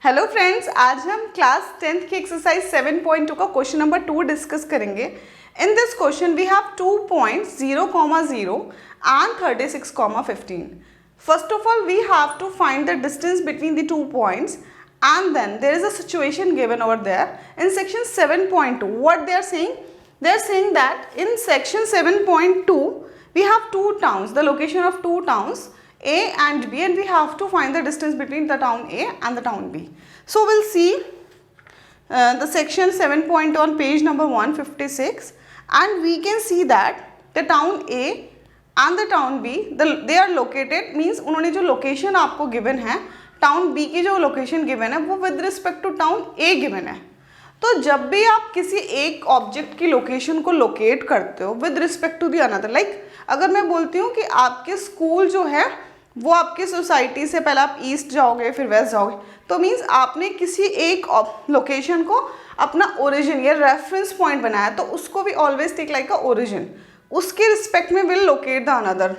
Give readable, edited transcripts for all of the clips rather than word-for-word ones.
Hello friends, आज हम class 10th की एक्सरसाइज 7.2 का क्वेश्चन नंबर 2 डिस्कस करेंगे। In this question we have 2 points 0,0 and 36,15. First of all, we have to find the distance between the 2 points, and then there is a situation given over there in section 7.2. What they are saying? They are saying that in section 7.2 we have two towns, the location of two towns A and B, and we have to find the distance between the town A and the town B. So we'll see the section 7.2 on page number 156, and we can see that the town A and the town B, they are located, means उन्होंने जो location आपको given है, town B की जो location given है वो with respect to town A given है। तो जब भी आप किसी एक ऑब्जेक्ट की लोकेशन को लोकेट करते हो with respect to the another, like अगर मैं बोलती हूँ कि आपके स्कूल जो है वो आपकी सोसाइटी से पहले आप ईस्ट जाओगे फिर वेस्ट जाओगे, तो मीन्स आपने किसी एक लोकेशन को अपना ओरिजिन या रेफरेंस पॉइंट बनाया, तो उसको भी always take like a origin, उसके रिस्पेक्ट में will locate the another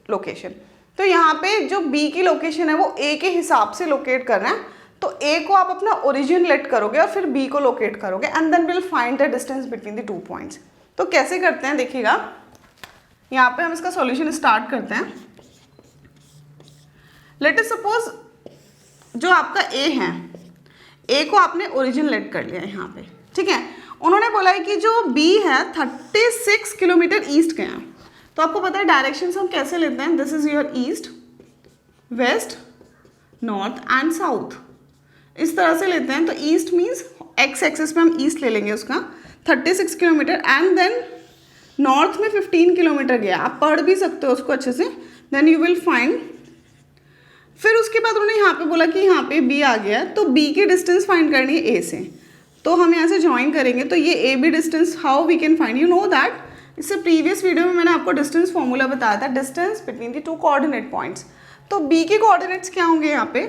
location. तो यहाँ पे जो बी की लोकेशन है वो ए के हिसाब से लोकेट करना है, तो ए को आप अपना ओरिजिन लेट करोगे और फिर बी को लोकेट करोगे, and then will find the distance between the 2 points. तो कैसे करते हैं देखिएगा, यहाँ पे हम इसका सॉल्यूशन स्टार्ट करते हैं। लेट अस सपोज जो आपका ए है, ए को आपने ओरिजिन लेट कर लिया है यहाँ पे, ठीक है। उन्होंने बोला है कि जो बी है 36 किलोमीटर ईस्ट गया, तो आपको पता है डायरेक्शन हम कैसे लेते हैं, this is your east, west, north and south, इस तरह से लेते हैं। तो ईस्ट मीन्स एक्स एक्सिस पे हम ईस्ट ले लेंगे उसका 36 किलोमीटर, एंड देन नॉर्थ में 15 किलोमीटर गया, आप पढ़ भी सकते हो उसको अच्छे से, देन यू विल फाइंड। फिर उसके बाद उन्होंने यहाँ पे बोला कि यहाँ पे बी आ गया, तो बी की डिस्टेंस फाइंड करनी है ए से, तो हम यहाँ से ज्वाइन करेंगे, तो ये A B distance how we can find, you know that इससे प्रीवियस वीडियो में मैंने आपको डिस्टेंस फॉर्मूला बताया था, distance between the 2 coordinate points. तो बी के कोऑर्डिनेट्स क्या होंगे, यहाँ पे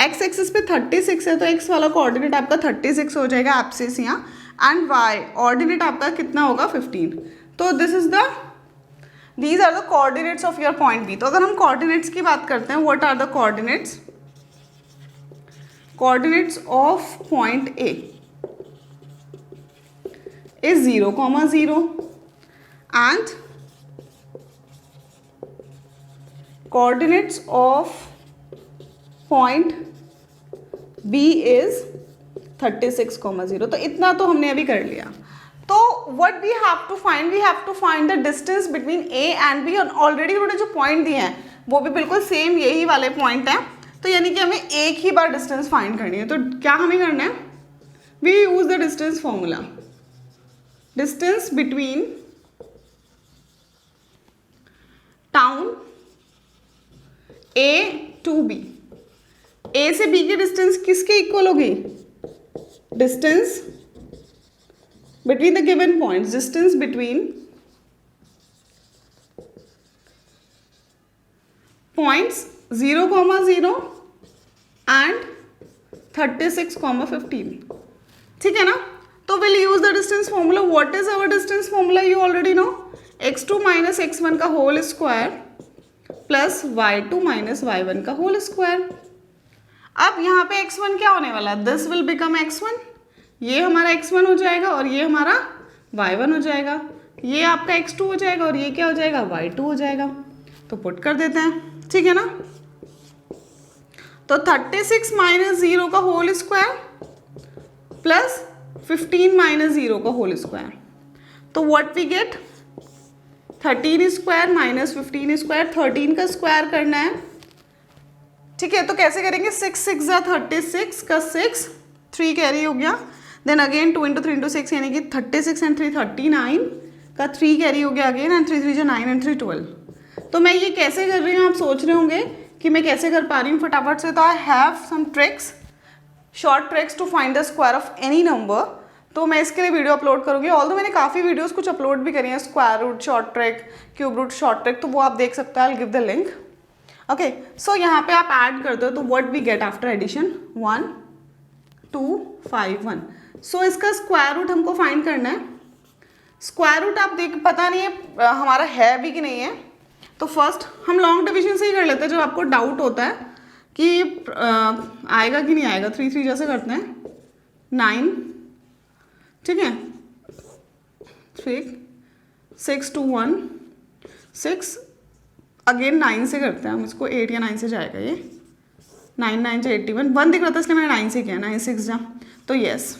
एक्स एक्सिस पे 36 है, तो एक्स वाला कोऑर्डिनेट आपका 36 हो जाएगा एब्सिस यहाँ, एंड वाई ऑर्डिनेट आपका कितना होगा 15। तो this is the These are the coordinates of your point B। तो अगर हम coordinates की बात करते हैं, what are the coordinates? Coordinates of point A is 0,0 and coordinates of point B is 36,0। तो इतना तो हमने अभी कर लिया। तो what we have to find, we have to find the distance between A and B, और ऑलरेडी उन्होंने जो पॉइंट दिए हैं वो भी बिल्कुल सेम यही वाले पॉइंट हैं, तो यानी कि हमें एक ही बार डिस्टेंस फाइंड करनी है। तो क्या हमें करना है, we use the distance formula, distance between town A to B, A से B की डिस्टेंस किसके इक्वल होगी, distance between the given points, distance between points 0,0 and 36,15, ठीक है ना। तो we'll use the distance formula। What is our distance formula? You already know, x2 minus x1 का whole square plus y2 minus y1 का whole square। अब यहाँ पे x1 क्या होने वाला है, this will become x1, ये हमारा x1 हो जाएगा और ये हमारा y1 हो जाएगा, ये आपका x2 हो जाएगा और ये क्या हो जाएगा, y2 हो जाएगा। तो पुट कर देते हैं, ठीक है ना। तो 36 माइनस 0 का होल स्क्वायर प्लस 15 माइनस 0 का होल स्क्वायर, तो what we get 13 square minus 15 square, 13 का स्क्वायर करना है, ठीक है। तो कैसे करेंगे, 6 6 जा 36 का 6, 3 कैरी हो गया, देन अगेन 2 इंटू 3 इंटू 6 यानी कि 36 एंड 3 39 का 3 कैरी हो गया अगेन, एंड 3 3 जो 9 एंड 3 12। तो मैं ये कैसे कर रही हूँ, आप सोच रहे होंगे कि मैं कैसे कर पा रही हूँ फटाफट से। तो I have some tricks, short tricks to find the square of any number, तो मैं इसके लिए वीडियो अपलोड करूँगी। ऑल्दो मैंने काफ़ी वीडियोज़ कुछ अपलोड भी करी हैं, square root short trick, cube root short trick, तो वो आप देख सकते हो, I will give the link. Okay, so यहाँ पे आप ऐड कर दो, तो what we get after addition 1 2 5 1। So इसका स्क्वायर रूट हमको फाइंड करना है। स्क्वायर रूट आप देख, पता नहीं है हमारा है भी कि नहीं है, तो फर्स्ट हम लॉन्ग डिवीजन से ही कर लेते हैं। जब आपको डाउट होता है कि आएगा कि नहीं आएगा। 3 3 जैसे करते हैं 9, ठीक है, 3 6 2 1 6, अगेन 9 से करते हैं हम इसको, 8 या 9 से जाएगा ये, 9 9 से 81, 1 दिख रहा था इसलिए मैंने 9 से किया, 9 6 जा, तो यस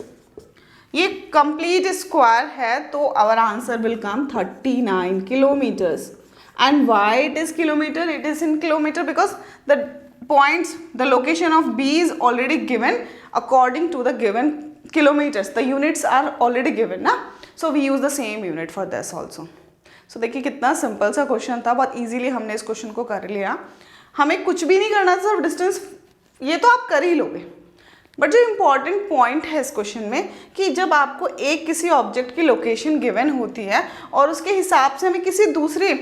ये कंप्लीट स्क्वायर है, तो our answer will come 39 kilometres. And why it is kilometre, it is in kilometre because the points, the location of B is already given according to the given kilometers, the units are already given ना, so we use the same unit for this also. So देखिए कितना simple सा question था, बहुत easily हमने इस question को कर लिया, हमें कुछ भी नहीं करना था, सिर्फ डिस्टेंस ये तो आप कर ही लोगे। बट जो इम्पॉर्टेंट पॉइंट है इस क्वेश्चन में कि जब आपको एक किसी ऑब्जेक्ट की लोकेशन गिवन होती है और उसके हिसाब से हमें किसी दूसरी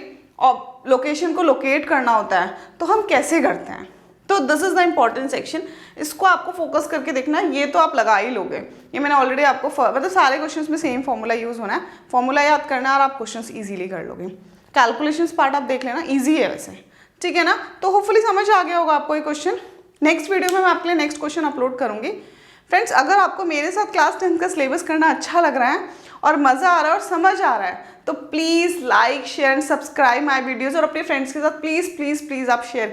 लोकेशन को लोकेट करना होता है, तो हम कैसे करते हैं, तो this is the important section, इसको आपको फोकस करके देखना है। ये तो आप लगा ही लोगे, ये मैंने ऑलरेडी आपको मतलब सारे क्वेश्चंस में सेम फॉर्मूला यूज होना है, फॉर्मूला याद करना है और आप क्वेश्चंस इजीली कर लोगे। कैलकुलेशंस पार्ट आप देख लेना, इजी है वैसे, ठीक है ना, तो होपफुली समझ आ गया होगा आपको ये क्वेश्चन। नेक्स्ट वीडियो में मैं आपके लिए नेक्स्ट क्वेश्चन अपलोड करूंगी। फ्रेंड्स, अगर आपको मेरे साथ क्लास 10 का सिलेबस करना अच्छा लग रहा है और मज़ा आ रहा है और समझ आ रहा है, तो please like share and subscribe my videos, और अपने फ्रेंड्स के साथ प्लीज़ प्लीज़ प्लीज़ आप शेयर